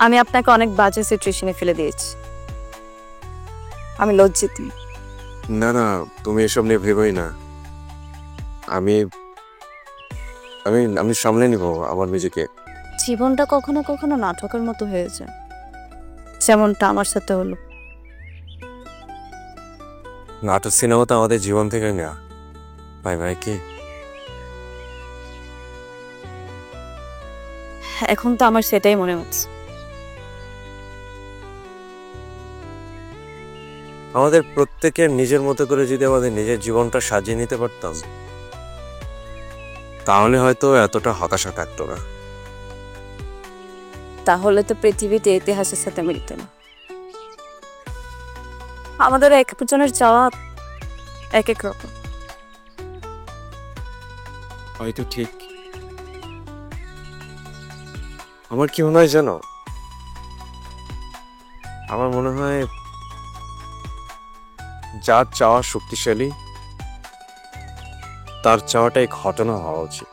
আমি আপনাকে অনেক বাজে সিচুয়েশনে ফেলে দিয়েছি। আমি লজ্জিত। না না, তুমি এসব নিয়ে ভেবোই না। আমি আমি আমি সামলে নিব আমার নিজেকে। জীবনটা কখনো কখনো নাটকের মতো হয়ে যায়, যেমনটা আমার সাথে হলো। নাটক সিনেমা তো আমাদের জীবন থেকে নেওয়া, ভাই ভাই কি? এখন তো আমার সেটাই মনে হচ্ছে। আমাদের প্রত্যেকের নিজের মতো করে যদি আমাদের নিজের জীবনটা সাজিয়ে নিতে পারতাম, তাহলে হয়তো এতটা হতাশা থাকতো না। তাহলে তো পৃথিবীতে ইতিহাসের সাথে মিলত না। আমাদের এক একজনের চাওয়া এক এক রকম। হয়তো ঠিক। আমার কি মনে হয় জানো? আমার মনে হয় যার চাওয়া শক্তিশালী তার চাওয়াটাই ঘটনা হওয়া উচিত।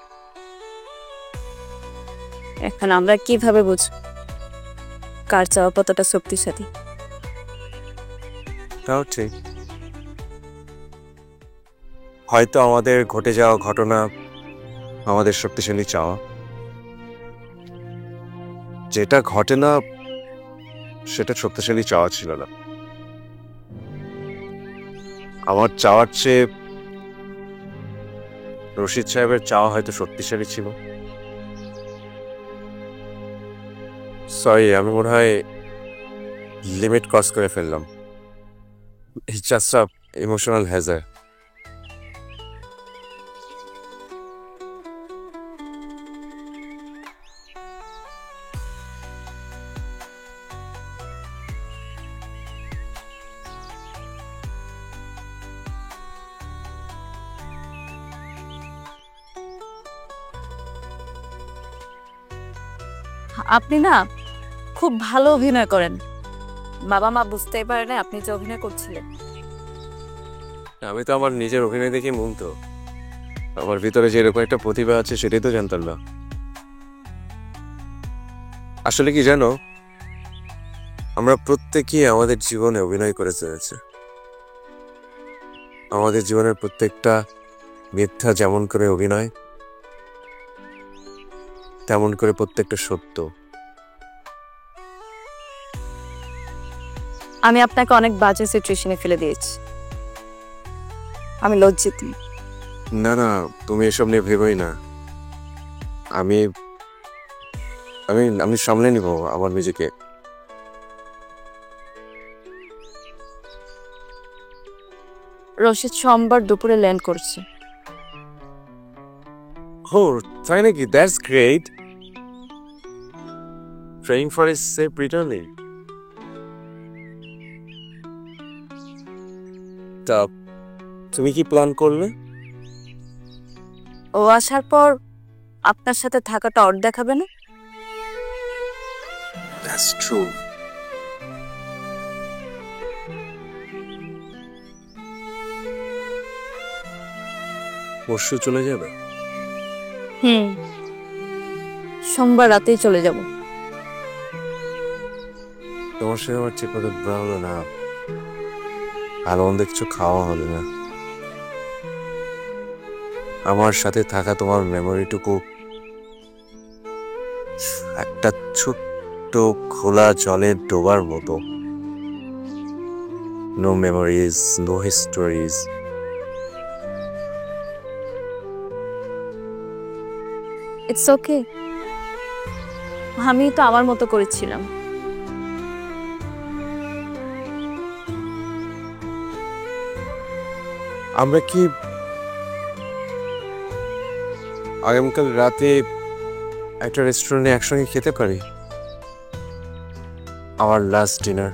এখন আমরা কিভাবে বুঝব কার চাওয়া কতটা শক্তিশালী? তাও ঠিক। হয়তো আমাদের ঘটে যাওয়া ঘটনা আমাদের শক্তিশালী চাওয়া, যেটা ঘটে না সেটা শক্তিশালী চাওয়া ছিল না। আমার চাওয়ার চেয়ে রশিদ সাহেবের চাওয়া হয়তো শক্তিশালী ছিল। সরি, আমি মনে হয় লিমিট ক্রস করে ফেললাম। It's just a emotional Hazard. আপনি না খুব ভালো অভিনয় করেন। বাবা মা বুঝতেই পারে না আপনি যে অভিনয় করছিলেন। আমি তো আমার নিজের অভিনয় দেখে মুগ্ধ। আমার ভিতরে যে এরকম একটা প্রতিভা আছে সেটাই তো জানতাম না। আসলে কি জানো, আমরা প্রত্যেকেই আমাদের জীবনে অভিনয় করে চলেছে। আমাদের জীবনের প্রত্যেকটা মিথ্যা যেমন করে অভিনয়, তেমন করে প্রত্যেকটা সত্য। আমি আপনাকে অনেক বাজে সিচুয়েশনে ফেলে দিয়েছি। আমি লজ্জিত। না না, তুমি এসব নিয়ে ভেবোই না। আমি আমি আমি সামলে নিব আমার নিজেকে। রশিদ সোমবার দুপুরে ল্যান্ড করছে। ও তাই নাকি? That's great. Training for a safe returning. তা তুমি কি প্ল্যান করলে? ও আসার পর আপনার সাথে থাকাটা অড দেখাবে না? That's true. পরশু চলে যাবে? সোমবার রাতেই চলে যাব। তোমার সাথে আমার ঠিক মতো হলো না, ভালো মন্দ কিছু খাওয়া হলো না। আমার সাথে থাকা তোমার মেমোরিটুকু একটা ছোট্ট খোলা জলের ডোবার মতো। No memories, no histories. It's okay. আমি তো আমার মতো করেছিলাম। আমরা কি আগামীকাল রাতে একটা রেস্টুরেন্টে একসঙ্গে খেতে পারি? Our last dinner.